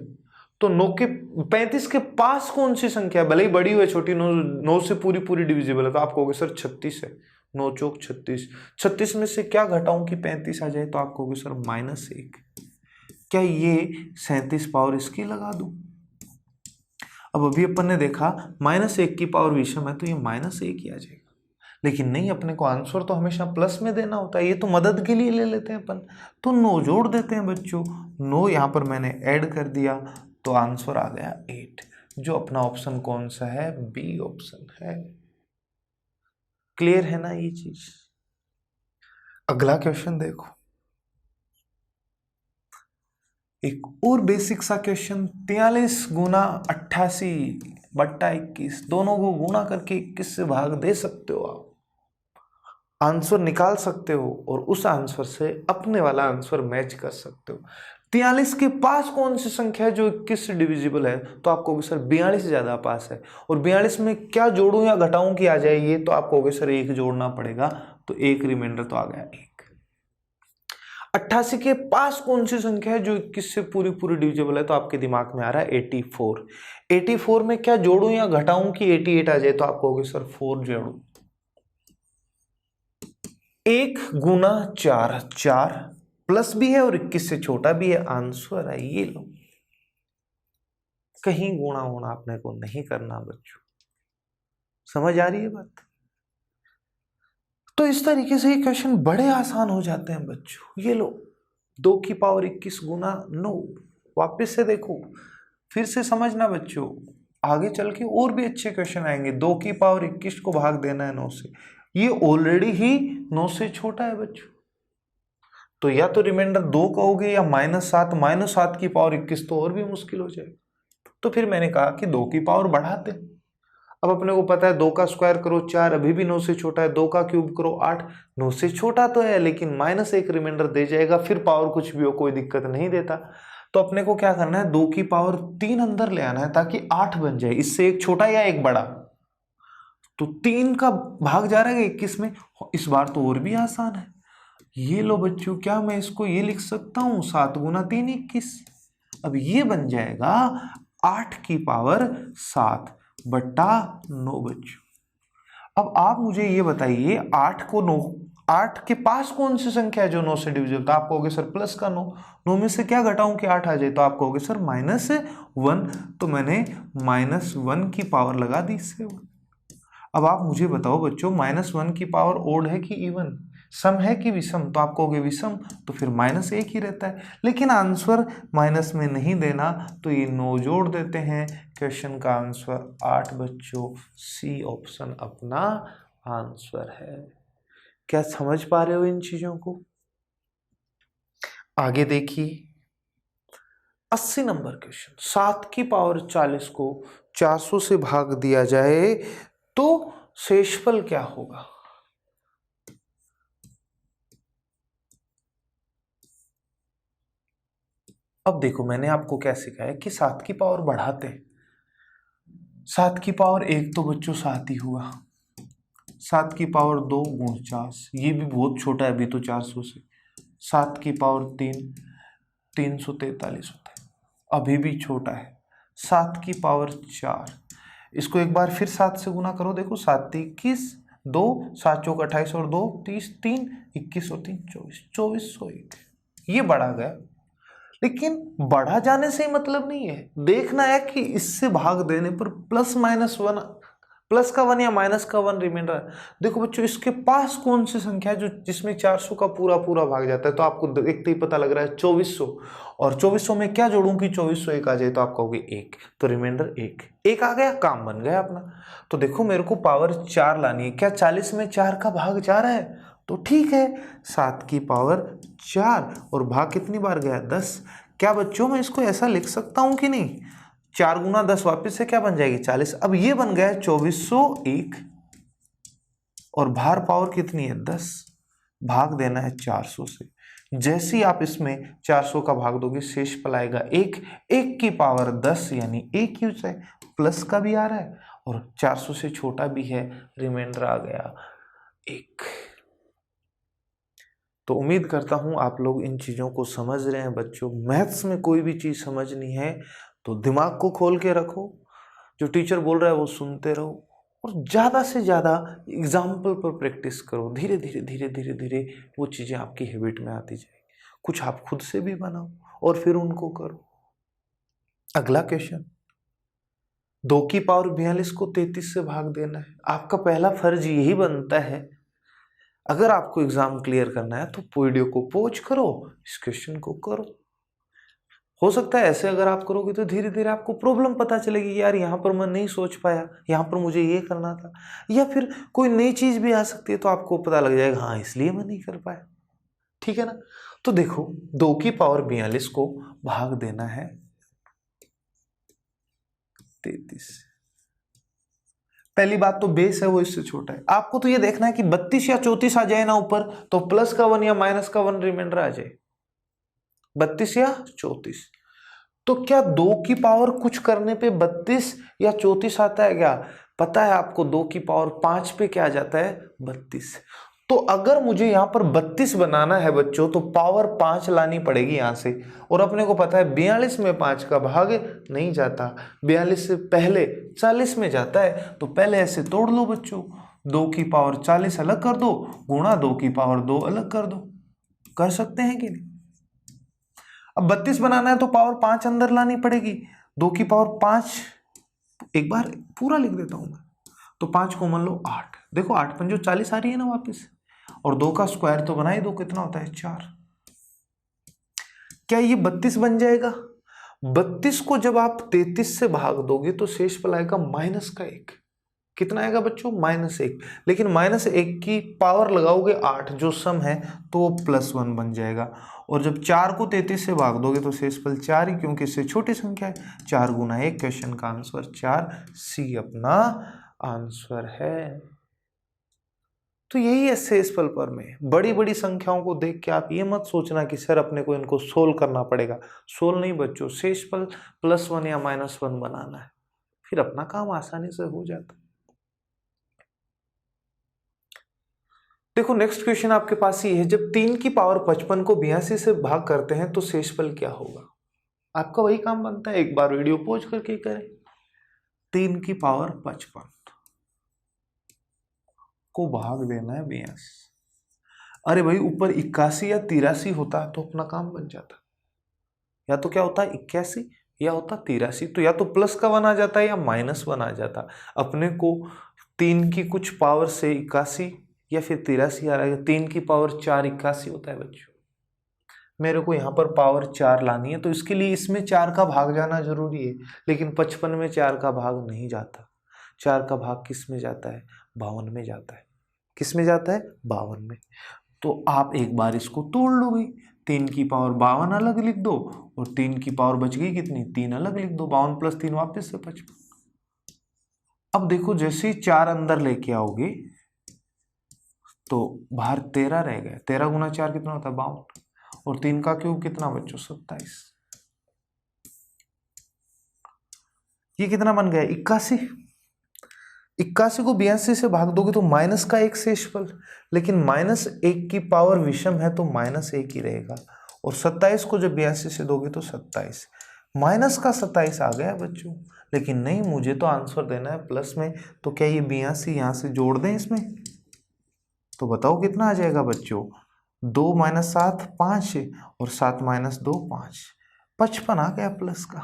तो 9 के 35 के पास कौन सी संख्या है? भले ही बड़ी हो या छोटी, 9 से पूरी डिविजिबल है। तो आप कहोगे सर 36 है। 9 चौक 36। 36 में से क्या घटाऊं कि 35 आ जाए? तो आप कहोगे सर -1। क्या ये 37 पावर इसकी लगा दूं? अब अभी अपन ने देखा -1 की पावर विषम है तो ये -1 ही आ जाएगा। लेकिन नहीं, अपने को आंसर तो हमेशा प्लस में देना होता है। ये तो मदद के लिए ले लेते हैं अपन। तो 9 जोड़ देते हैं बच्चों। 9 यहाँ पर मैंने ऐड कर दिया तो आंसर आ गया 8, जो अपना ऑप्शन कौन सा है? बी ऑप्शन है। क्लियर है ना ये चीज? अगला क्वेश्चन देखो, एक और बेसिक सा क्वेश्चन। 43 गुना 88 बट्टा 21, दोनों को गुणा करके 21 से भाग दे सकते हो आप। आंसर निकाल सकते हो और उस आंसर से अपने वाला आंसर मैच कर सकते हो। 43 के पास कौन सी संख्या है जो 21 से डिविजिबल है? तो आप कहोगे सर 42 ज्यादा पास है। और 42 में क्या जोड़ूं या घटाऊं कि आ जाए ये? तो आप कहोगे सर 1 जोड़ना पड़ेगा, तो 1 रिमाइंडर तो आ गया 1। 88 के पास कौन सी संख्या है जो 21 से पूरी डिविजिबल है? तो आपके दिमाग में आ रहा है 84। 84 में क्या जोड़ूं या घटाऊं कि 88 आ जाए? तो आप कहोगे सर 4 जोड़ू। 1 गुना 4, 4 प्लस भी है और 21 से छोटा भी है। आंसर है ये लो। कहीं गुणा होना अपने को नहीं करना बच्चों। समझ आ रही है बात? तो इस तरीके से ये क्वेश्चन बड़े आसान हो जाते हैं बच्चों। ये लो 2 की पावर 21 गुना 9। वापस से देखो, फिर से समझना बच्चों, आगे चल के और भी अच्छे क्वेश्चन आएंगे। 2 की पावर 21 को भाग देना है 9 से। ये ऑलरेडी ही 9 से छोटा है बच्चों। तो या तो रिमाइंडर 2 कहोगे या -7। -7 की पावर 21 तो और भी मुश्किल हो जाएगा। तो फिर मैंने कहा कि 2 की पावर बढ़ाते। अब अपने को पता है 2 का स्क्वायर करो 4, अभी भी 9 से छोटा है। 2 का क्यूब करो 8, 9 से छोटा तो है लेकिन -1 रिमाइंडर दे जाएगा। फिर पावर कुछ भी हो कोई दिक्कत नहीं देता। तो अपने को क्या करना है? 2 की पावर 3 अंदर ले आना है ताकि 8 बन जाए। इससे एक छोटा या एक बड़ा? तो 3 का भाग जा रहा है 21 में। इस बार तो और भी आसान है। ये लो बच्चों, क्या मैं इसको ये लिख सकता हूं? 7 गुना 3 21। अब ये बन जाएगा 8 की पावर 7 बट्टा 9 बच्चों। अब आप मुझे ये बताइए 8 के पास कौन सी संख्या है जो 9 से डिविजिबल? तो आप कहोगे सर प्लस का 9। 9 में से क्या घटाऊं कि 8 आ जाए? तो आप कहोगे सर -1। तो मैंने -1 की पावर लगा दी 7। अब आप मुझे बताओ बच्चों, -1 की पावर ओड है कि इवन, सम है कि विषम? तो आप कहोगे विषम, तो फिर -1 ही रहता है। लेकिन आंसर माइनस में नहीं देना, तो ये 9 जोड़ देते हैं। क्वेश्चन का आंसर 8 बच्चों, सी ऑप्शन अपना आंसर है। क्या समझ पा रहे हो इन चीजों को? आगे देखिए 80 नंबर क्वेश्चन। 7 की पावर 40 को 400 से भाग दिया जाए तो शेषफल क्या होगा? अब देखो मैंने आपको क्या सिखाया कि 7 की पावर बढ़ाते हैं। 7 की पावर 1 तो बच्चों 7 ही हुआ। 7 की पावर 2 49, ये भी बहुत छोटा है अभी तो 400 से। 7 की पावर 3 343 होता है, अभी भी छोटा है। 7 की पावर 4, इसको एक बार फिर 7 से गुना करो। देखो 7 21, 2 7 चौक 28 और 2 30, 3 21 और 3 24, 2401। ये बढ़ा गया, लेकिन बढ़ा जाने से ही मतलब नहीं है। देखना है कि इससे भाग देने पर +-1, प्लस का 1 या माइनस का 1 रिमाइंडर है। देखो बच्चों इसके पास कौन सी संख्या है जो जिसमें 400 का पूरा पूरा भाग जाता है? तो आपको देखते ही पता लग रहा है 2400। और 2400 में क्या जोड़ूं कि 2401 आ जाए? तो आप कहोगे 1, तो रिमाइंडर 1 आ गया, काम बन गया अपना। तो देखो मेरे को पावर 4 लानी है। क्या 40 में 4 का भाग जा रहा है? तो ठीक है, 7 की पावर 4 और भाग कितनी बार गया? 10। क्या बच्चों मैं इसको ऐसा लिख सकता हूं कि नहीं? 4 गुना 10 वापिस से क्या बन जाएगी? 40। अब ये बन गया है 2401 और भार पावर कितनी है? 10। भाग देना है 400 से। जैसे ही आप इसमें 400 का भाग दोगे शेषफल आएगा 1। 1 की पावर 10 यानी 1 यूज है, प्लस का भी आ रहा है और 400 से छोटा भी है, रिमाइंडर आ गया 1। तो उम्मीद करता हूं आप लोग इन चीज़ों को समझ रहे हैं बच्चों। मैथ्स में कोई भी चीज़ समझनी है तो दिमाग को खोल के रखो, जो टीचर बोल रहा है वो सुनते रहो और ज़्यादा से ज़्यादा एग्जाम्पल पर प्रैक्टिस करो। धीरे धीरे धीरे धीरे धीरे वो चीज़ें आपकी हैबिट में आती जाएगी। कुछ आप खुद से भी बनाओ और फिर उनको करो। अगला क्वेश्चन, 2 की पावर 42 को 33 से भाग देना है। आपका पहला फर्ज यही बनता है, अगर आपको एग्जाम क्लियर करना है तो वीडियो को पॉज करो, इस क्वेश्चन को करो। हो सकता है ऐसे अगर आप करोगे तो धीरे धीरे आपको प्रॉब्लम पता चलेगी, यार यहाँ पर मैं नहीं सोच पाया, यहाँ पर मुझे ये करना था, या फिर कोई नई चीज भी आ सकती है तो आपको पता लग जाएगा हाँ इसलिए मैं नहीं कर पाया। ठीक है ना? तो देखो 2 की पावर 42 को भाग देना है 33। पहली बात तो बेस है वो इससे छोटा है। आपको तो ये देखना है कि 32 या 34 आ जाए ना ऊपर, तो प्लस का 1 या माइनस का 1 रिमाइंडर आ जाए, 32 या 34। तो क्या 2 की पावर कुछ करने पे 32 या 34 आता है क्या? पता है आपको 2 की पावर 5 पे क्या आ जाता है? 32। तो अगर मुझे यहां पर 32 बनाना है बच्चों तो पावर 5 लानी पड़ेगी यहां से। और अपने को पता है 42 में 5 का भाग नहीं जाता, 42 से पहले 40 में जाता है। तो पहले ऐसे तोड़ लो बच्चों, 2 की पावर 40 अलग कर दो, गुणा 2 की पावर 2 अलग कर दो। कर सकते हैं कि नहीं? अब 32 बनाना है तो पावर 5 अंदर लानी पड़ेगी। 2 की पावर 5, एक बार पूरा लिख देता हूं मैं, तो 5 को मान लो 8। देखो 8 पंजो 40 आ रही है ना वापस, और 2 का स्क्वायर तो बना ही दो, कितना होता है? 4। क्या ये 32 बन जाएगा? 32 को जब आप 33 से भाग दोगे तो शेषफल आएगा -1। कितना आएगा बच्चों? -1। लेकिन -1 की पावर लगाओगे 8 जो सम है तो वो +1 बन जाएगा। और जब 4 को 33 से भाग दोगे तो शेषफल 4 ही, क्योंकि इससे छोटी संख्या है। 4 गुना 1, क्वेश्चन का आंसर 4, सी अपना आंसर है। तो यही है शेषफल पर में। बड़ी बड़ी संख्याओं को देख के आप ये मत सोचना कि सर अपने को इनको सोल्व करना पड़ेगा। सोल्व नहीं बच्चों, शेषफल +1 या -1 बनाना है, फिर अपना काम आसानी से हो जाता है। देखो नेक्स्ट क्वेश्चन आपके पास ही है, जब 3 की पावर 55 को 82 से भाग करते हैं तो शेषफल क्या होगा? आपका वही काम बनता है, एक बार वीडियो पॉज करके करें। 3 की पावर 55 को भाग देना है 82। अरे भाई ऊपर 81 या 83 होता है तो अपना काम बन जाता। या तो क्या होता है 81 या होता 83, तो या तो प्लस का 1 आ जाता है या माइनस 1 आ जाता। अपने को 3 की कुछ पावर से 81 या फिर 83 आ रहा है। 3 की पावर 4 81 होता है बच्चों। मेरे को यहाँ पर पावर 4 लानी है तो इसके लिए इसमें 4 का भाग जाना जरूरी है, लेकिन 55 में 4 का भाग नहीं जाता। 4 का भाग किस में जाता है? 52 में जाता है। किस में जाता है? 52 में। तो आप एक बार इसको तोड़ लो भाई, 3 की पावर 52 अलग लिख दो और 3 की पावर बच गई कितनी? 3 अलग लिख दो। 52 प्लस 3 वापस से 55। अब देखो जैसे ही 4 अंदर लेके आओगे तो बाहर 13 रह गए। 13 गुना 4 कितना होता है? 52। और 3 का क्यूब कितना बच्चों? 27। ये कितना बन गया? 81। 81 को 82 से भाग दोगे तो माइनस का 1 शेषफल, लेकिन -1 की पावर विषम है तो -1 ही रहेगा। और 27 को जब 82 से दोगे तो 27। माइनस का 27 आ गया बच्चों, लेकिन नहीं, मुझे तो आंसर देना है प्लस में। तो क्या ये 82 यहां से जोड़ दें इसमें? तो बताओ कितना आ जाएगा बच्चों? 2 - 7 5 और 7 - 2 5। 55 आ गया प्लस का।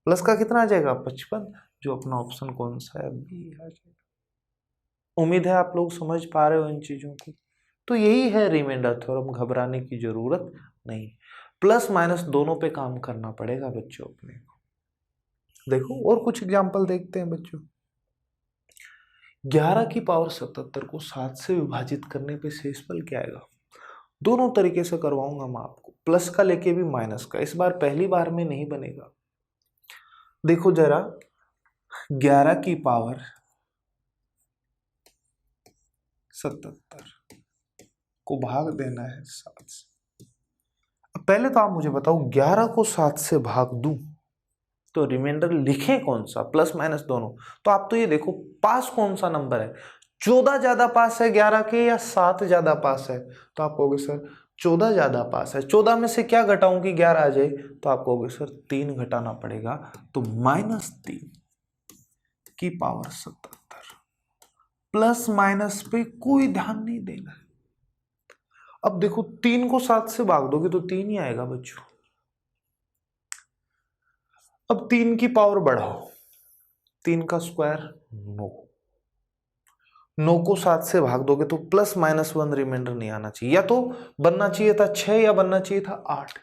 प्लस का कितना आ जाएगा? 55, जो अपना ऑप्शन कौन सा है? बी आ जाएगा। उम्मीद है आप लोग समझ पा रहे हो इन चीजों को। तो यही है रिमाइंडर थ्योरम, घबराने की जरूरत नहीं। प्लस माइनस दोनों पे काम करना पड़ेगा बच्चों अपने को। देखो और कुछ एग्जांपल देखते हैं बच्चों। 11 की पावर 77 को 7 से विभाजित करने पे शेषफल क्या आएगा? दोनों तरीके से करवाऊंगा मैं आपको, प्लस का लेके भी माइनस का। इस बार पहली बार में नहीं बनेगा। देखो जरा, 11 की पावर 77 को भाग देना है 7 से। अब पहले तो आप मुझे बताओ, 11 को 7 से भाग दूं तो रिमाइंडर लिखें कौन सा? प्लस माइनस दोनों। तो आप तो ये देखो पास कौन सा नंबर है? 14 ज्यादा पास है 11 के या 7 ज्यादा पास है? तो आप कहोगे सर 14 ज्यादा पास है। 14 में से क्या घटाऊं कि 11 आ जाए? तो आप कहोगे सर 3 घटाना पड़ेगा, तो -3 की पावर 77। प्लस माइनस पे कोई ध्यान नहीं देना है। अब देखो 3 को 7 से भाग दोगे तो 3 ही आएगा बच्चों। अब 3 की पावर बढ़ाओ, 3 का स्क्वायर 9। 9 को 7 से भाग दोगे तो +-1 रिमाइंडर नहीं आना चाहिए। या तो बनना चाहिए था 6 या बनना चाहिए था 8।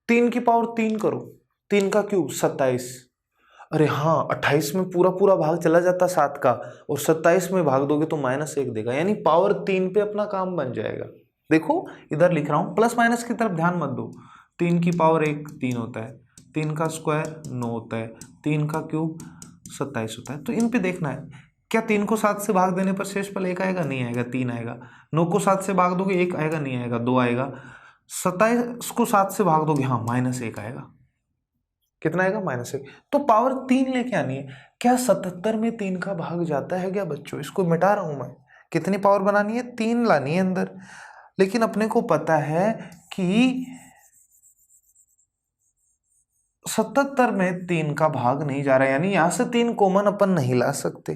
3 की पावर 3 करो, 3 का क्यूब 27। अरे हाँ, 28 में पूरा पूरा भाग चला जाता 7 का, और 27 में भाग दोगे तो -1 देगा, यानी पावर 3 पे अपना काम बन जाएगा। देखो इधर लिख रहा हूं, प्लस माइनस की तरफ ध्यान मत दो। 3 की पावर 1 3 होता है, 3 का स्क्वायर 9 होता है, 3 का क्यूब 27 होता है। तो इन पे देखना है, क्या 3 को 7 से भाग देने पर शेषफल 1 आएगा? नहीं आएगा, 3 आएगा। 9 को 7 से भाग दोगे 1 आएगा? नहीं आएगा, 2 आएगा। 27 को 7 से भाग दोगे, हाँ -1 आएगा। कितना आएगा? -1। तो पावर 3 लेके आनी है। क्या 77 में 3 का भाग जाता है क्या बच्चों? इसको मिटा रहा हूं मैं। कितनी पावर बनानी है? 3 लानी है अंदर। लेकिन अपने को पता है कि 77 में 3 का भाग नहीं जा रहा है, यानी यहां से 3 कॉमन अपन नहीं ला सकते।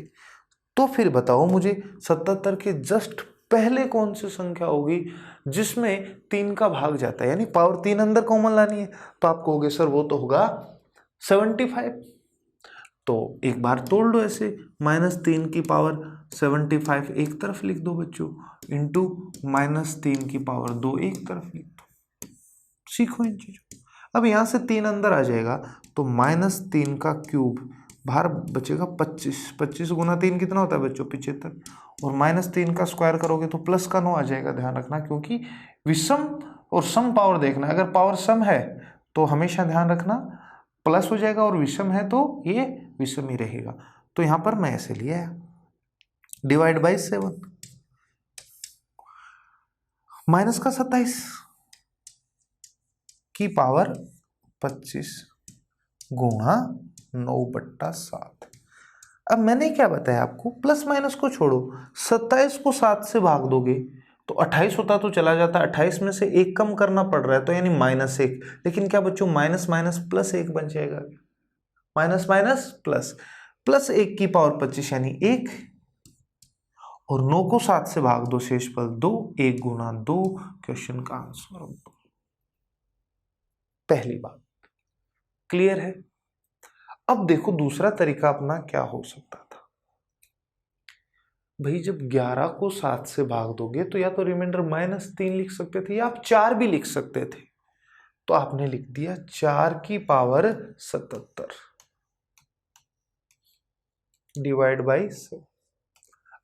तो फिर बताओ मुझे, 77 के जस्ट पहले कौन सी संख्या होगी जिसमें 3 का भाग जाता है, यानी पावर 3 अंदर कॉमन लानी है? तो आप कहोगे सर वो तो होगा 75। तो एक बार तोड़ लो ऐसे, -3 की पावर 75 एक तरफ लिख दो बच्चों, इंटू -3 की पावर 2 एक तरफ लिख दो। सीखो इन चीजों। अब यहां से 3 अंदर आ जाएगा तो -3 का क्यूब, बाहर बचेगा 25। 25 गुना 3 कितना होता है बच्चों? 75। और -3 का स्क्वायर करोगे तो प्लस का 9 आ जाएगा। ध्यान रखना, क्योंकि विषम और सम पावर देखना है। अगर पावर सम है तो हमेशा ध्यान रखना प्लस हो जाएगा, और विषम है तो ये विषम ही रहेगा। तो यहां पर मैं ऐसे लिया है, डिवाइड बाई 7, माइनस का 27 की पावर 25 गुणा 9/7। अब मैंने क्या बताया आपको? प्लस माइनस को छोड़ो, 27 को 7 से भाग दोगे तो 28 होता तो चला जाता, 28 में से एक कम करना पड़ रहा है तो यानी -1। लेकिन क्या बच्चों माइनस माइनस प्लस 1 बन जाएगा, माइनस माइनस प्लस, प्लस 1 की पावर 25 यानी 1, और 9 को 7 से भाग दो, शेषफल 2, 1 गुना 2, क्वेश्चन का आंसर 2। पहली बात क्लियर है। अब देखो दूसरा तरीका अपना क्या हो सकता था। भाई जब 11 को 7 से भाग दोगे तो या तो रिमाइंडर -3 लिख सकते थे या आप 4 भी लिख सकते थे, तो आपने लिख दिया 4 की पावर 77 डिवाइड बाई 7।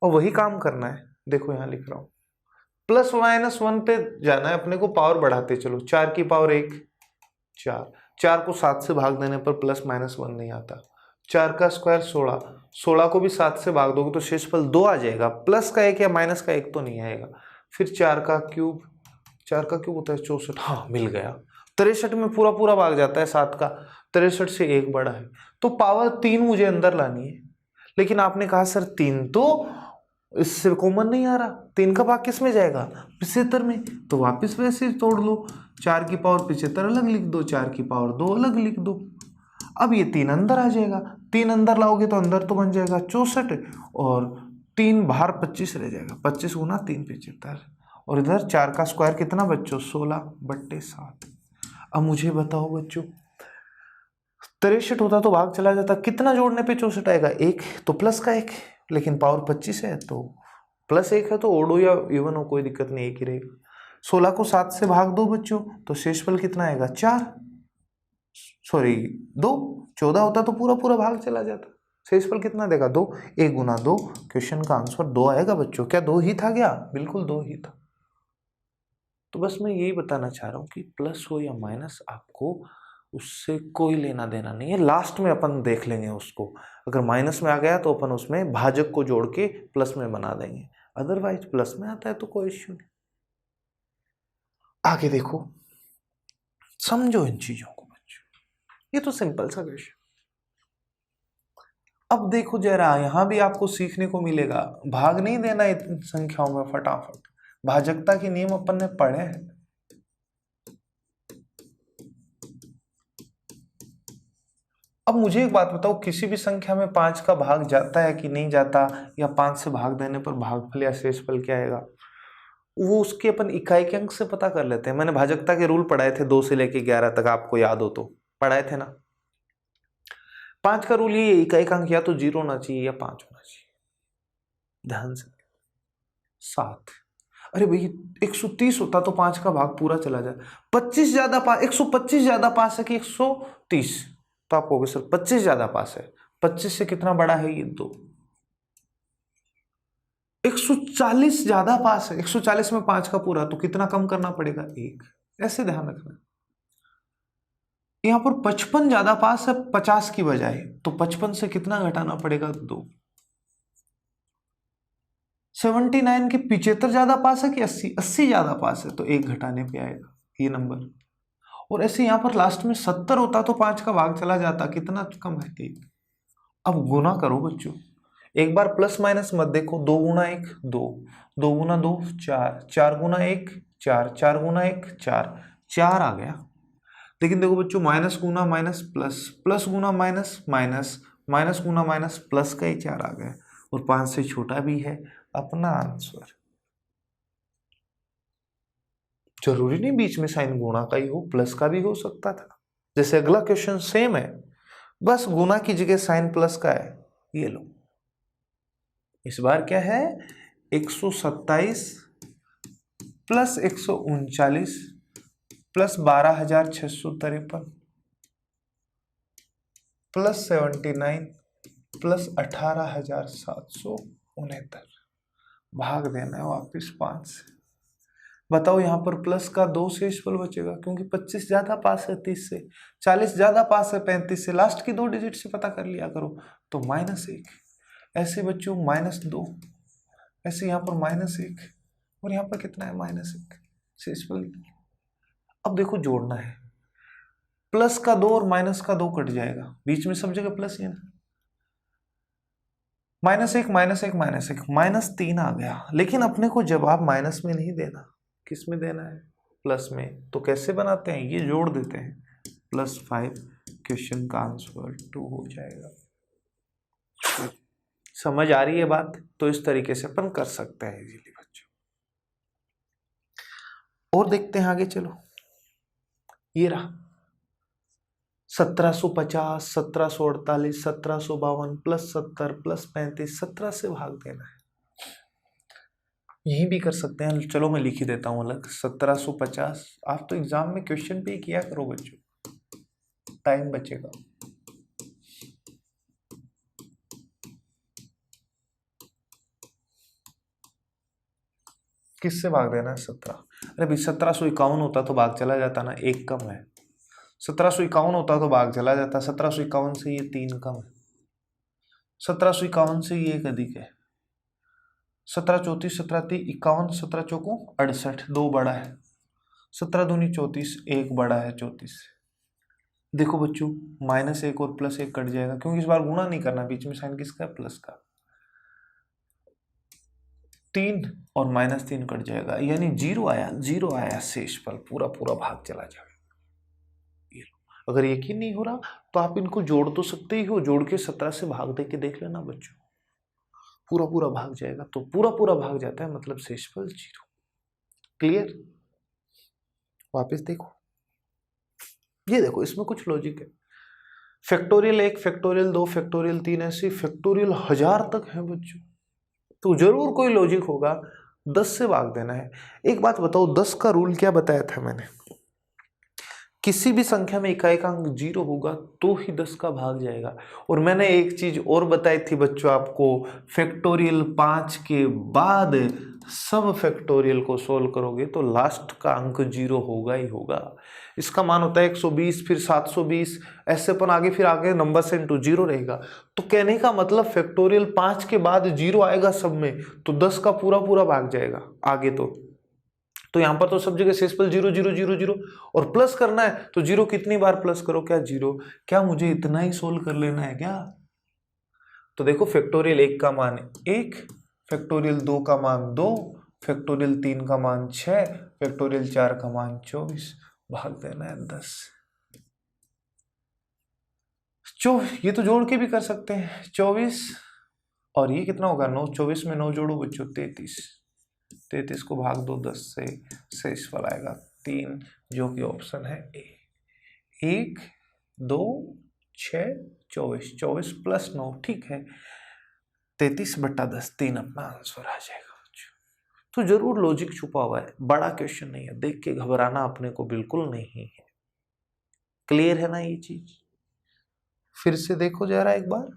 और वही काम करना है, देखो यहां लिख रहा हूं, प्लस माइनस 1 पे जाना है अपने को, पावर बढ़ाते चलो, 4 की पावर 1 4, 4 को 7 से भाग देने पर प्लस माइनस 1 नहीं आता, 4 का स्क्वायर 16, 16 को भी 7 से भाग दोगे तो शेषफल 2 आ जाएगा, प्लस का 1 या माइनस का 1 तो नहीं आएगा। फिर 4 का क्यूब, 4 का क्यूब होता है 64, हाँ मिल गया। 63 में पूरा पूरा भाग जाता है 7 का, 63 से 1 बड़ा है, तो पावर 3 मुझे अंदर लानी है। लेकिन आपने कहा सर 3 तो इससे कॉमन नहीं आ रहा, 3 का भाग किस में जाएगा 75 में, तो वापस वैसे ही तोड़ लो, 4 की पावर 75 अलग लिख दो, 4 की पावर 2 अलग लिख दो। अब ये 3 अंदर आ जाएगा, 3 अंदर लाओगे तो अंदर तो बन जाएगा 64, और 3 बाहर 25 रह जाएगा, 25 गुना 3 75, और इधर 4 का स्क्वायर कितना बच्चों 16/7। अब मुझे बताओ बच्चों 63 होता तो भाग चला जाता, कितना जोड़ने पे 64 आएगा 1, तो प्लस का 1, लेकिन पावर 25 है तो प्लस 1 है तो ओड हो या इवन हो कोई दिक्कत नहीं, एक ही रहेगा। 16 को 7 से भाग दो बच्चों तो शेषफल कितना आएगा 4, सॉरी 2, 14 होता तो पूरा पूरा भाग चला जाता, शेषफल कितना देगा 2, 1 गुना 2, क्वेश्चन का आंसर 2 आएगा बच्चों। क्या 2 ही था क्या, बिल्कुल 2 ही था। तो बस मैं यही बताना चाह रहा हूँ कि प्लस हो या माइनस आपको उससे कोई लेना देना नहीं है, लास्ट में अपन देख लेंगे उसको, अगर माइनस में आ गया तो अपन उसमें भाजक को जोड़ के प्लस में बना देंगे, अदरवाइज प्लस में आता है तो कोई इश्यू नहीं। आगे देखो, समझो इन चीजों को बच्चों, ये तो सिंपल सा क्वेश्चन। अब देखो जरा यहां भी आपको सीखने को मिलेगा, भाग नहीं देना इन संख्याओं में फटाफट, भाजकता के नियम अपन ने पढ़े हैं। अब मुझे एक बात बताओ, किसी भी संख्या में 5 का भाग जाता है कि नहीं जाता, या 5 से भाग देने पर भागफल या शेषफल क्या आएगा, वो उसके अपन इकाई के अंक से पता कर लेते हैं। मैंने भाजकता के रूल पढ़ाए थे 2 से लेके 11 तक, आपको याद हो तो पढ़ाए थे ना। 5 का रूल ये, इकाई का अंक या तो 0 होना चाहिए या 5 होना चाहिए, ध्यान से। 7, अरे भाई 130 होता तो 5 का भाग पूरा चला जाए, 25 ज्यादा 5, 125 ज्यादा 5 है कि 130, तो आप कहोगे सर 25 ज्यादा 5 है, 25 से कितना बड़ा है ये 2, 140 ज्यादा 5 है, 140 में 5 का पूरा, तो कितना कम करना पड़ेगा 1, ऐसे ध्यान रखना। यहां पर 55 ज्यादा 5 है 50 की बजाय, तो 55 से कितना घटाना पड़ेगा 2, 79 के 75 ज्यादा पास है कि 80, 80 ज्यादा पास है तो 1 घटाने पे आएगा ये नंबर। और ऐसे यहां पर लास्ट में 70 होता तो 5 का भाग चला जाता, कितना कम है 1। अब गुना करो बच्चों, एक बार प्लस माइनस मत देखो, 2 गुना 1 2, 2 गुना 2 4, 4 गुना 1 4, 4 गुना 1 4, 4 आ गया। लेकिन देखो बच्चों माइनस गुना माइनस प्लस, प्लस गुना माइनस माइनस, माइनस गुना माइनस प्लस का ही 4 आ गया, और 5 से छोटा भी है अपना आंसर। जरूरी नहीं बीच में साइन गुणा का ही हो, प्लस का भी हो सकता था। जैसे अगला क्वेश्चन सेम है, बस गुना की जगह साइन प्लस का है, ये लो। इस बार क्या है 127 प्लस 139 प्लस 12,653 प्लस 79 प्लस 18,769, भाग देना है वापिस 5 से। बताओ यहाँ पर प्लस का 2 शेषफल बचेगा, क्योंकि 25 ज्यादा पास है 30 से, 40 ज्यादा पास है 35 से, लास्ट की 2 डिजिट से पता कर लिया करो, तो -1, ऐसे बच्चों -2, ऐसे यहाँ पर -1, और यहाँ पर कितना है -1 शेषफल। अब देखो जोड़ना है, प्लस का 2 और माइनस का 2 कट जाएगा, बीच में सब जगह प्लस ही है ना, -1 -1 -1 -3 आ गया, लेकिन अपने को जवाब माइनस में नहीं देना, किस में देना है, प्लस में। तो कैसे बनाते हैं, ये जोड़ देते हैं, +5, क्वेश्चन का आंसर 2 हो जाएगा। समझ आ रही है बात? तो इस तरीके से अपन कर सकते हैं इजीली बच्चों। और देखते हैं आगे, चलो ये रहा 1750, 1748, 1752 +70 +35, 17 से भाग देना है। यही भी कर सकते हैं, चलो मैं लिख ही देता हूं अलग। 1750, आप तो एग्जाम में क्वेश्चन पे ही किया करो बच्चों, टाइम बचेगा। किससे भाग देना है, 17। अरे भाई 1751 होता तो भाग चला जाता ना, एक कम है। 1751 होता तो भाग चला जाता, 1751 से ये 3 कम है, 1751 से ये 1 अधिक है। 17 34, 17 3 51, 17 चौको 68, 2 बड़ा है। 17 दूनी 34, 1 बड़ा है 34। देखो बच्चों, -1 और +1 कट जाएगा, क्योंकि इस बार गुणा नहीं करना, बीच में साइन किसका है, प्लस का। 3 और -3 कट जाएगा, यानी 0 आया, 0 आया शेषफल, पूरा पूरा भाग चला जाएगा। अगर यकीन नहीं हो रहा तो आप इनको जोड़ तो सकते ही हो, जोड़ के 17 से भाग दे के देख लेना बच्चों, पूरा पूरा भाग जाएगा। तो पूरा पूरा भाग जाता है, मतलब शेषफल 0। क्लियर? वापस देखो, ये देखो, इसमें कुछ लॉजिक है। फैक्टोरियल 1, फैक्टोरियल 2, फैक्टोरियल 3, ऐसे फैक्टोरियल 1000 तक है बच्चों, तो जरूर कोई लॉजिक होगा। 10 से भाग देना है। एक बात बताओ, 10 का रूल क्या बताया था मैंने, किसी भी संख्या में इकाई का अंक 0 होगा तो ही 10 का भाग जाएगा। और मैंने एक चीज और बताई थी बच्चों आपको, फैक्टोरियल 5 के बाद सब फैक्टोरियल को सोल्व करोगे तो लास्ट का अंक 0 होगा ही होगा। इसका मान होता है 120, फिर 720, ऐसे अपन आगे फिर आगे नंबर से इंटू 0 रहेगा। तो कहने का मतलब फैक्टोरियल 5 के बाद 0 आएगा सब में, तो 10 का पूरा पूरा भाग जाएगा आगे। तो यहां पर तो सब जगह शेषफल 0 0 0 0, और प्लस करना है तो 0 कितनी बार प्लस करो, क्या 0? क्या मुझे इतना ही सोल्व कर लेना है क्या? तो देखो, फैक्टोरियल 1 का मान 1, फैक्टोरियल 2 का मान 2, फैक्टोरियल 3 का मान 6, फैक्टोरियल 4 का मान 24, भाग देना है 10। ये तो जोड़ के भी कर सकते हैं, 24 और ये कितना होगा 9, 24 में 9 जोड़ो बच्चों 33, 33 को भाग दो 10 से, शेषफल आएगा 3, जो कि ऑप्शन है ए। 1 2 6 24, 24 + 9, ठीक है, 33/10, 3 अपना आंसर आ जाएगा बच्चों। तो जरूर लॉजिक छुपा हुआ है, बड़ा क्वेश्चन नहीं है, देख के घबराना अपने को बिल्कुल नहीं है। क्लियर है ना ये चीज? फिर से देखो जरा एक बार,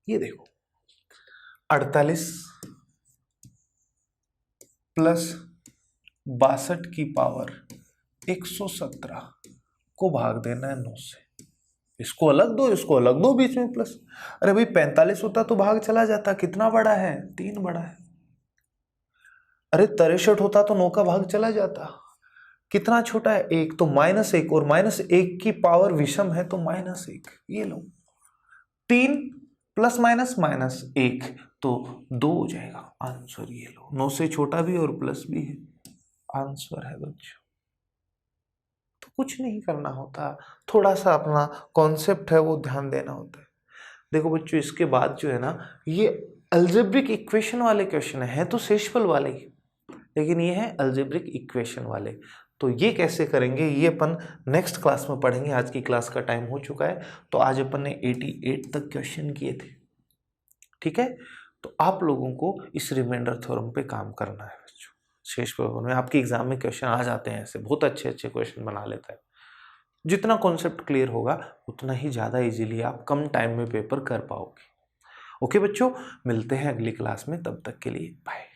ये देखो 48 + 62 की पावर 117 को भाग देना है 9 से। इसको अलग दो, इसको अलग दो, बीच में प्लस। अरे भाई 45 होता तो भाग चला जाता, कितना बड़ा है, 3 बड़ा है। अरे 63 होता तो 9 का भाग चला जाता, कितना छोटा है, 1, तो -1, और -1 की पावर विषम है तो -1, ये लो 3 ± -1, तो 2 हो जाएगा आंसर, ये लो 9 से छोटा भी और प्लस भी है, आंसर है बच्चों। तो कुछ नहीं करना होता, थोड़ा सा अपना कॉन्सेप्ट है वो ध्यान देना होता है। देखो बच्चों, इसके बाद जो है ना, ये अलजेब्रिक इक्वेशन वाले क्वेश्चन है तो शेषफल वाले ही, लेकिन ये है अलजेब्रिक इक्वेशन वाले। तो ये कैसे करेंगे ये अपन नेक्स्ट क्लास में पढ़ेंगे। आज की क्लास का टाइम हो चुका है, तो आज अपन ने 88 तक क्वेश्चन किए थे, ठीक है। तो आप लोगों को इस रिमाइंडर थ्योरम पे काम करना है बच्चों। शेषफल में आपके एग्जाम में क्वेश्चन आ जाते हैं ऐसे, बहुत अच्छे अच्छे क्वेश्चन बना लेता है। जितना कॉन्सेप्ट क्लियर होगा उतना ही ज़्यादा इजीली आप कम टाइम में पेपर कर पाओगे। ओके बच्चों, मिलते हैं अगली क्लास में, तब तक के लिए बाय।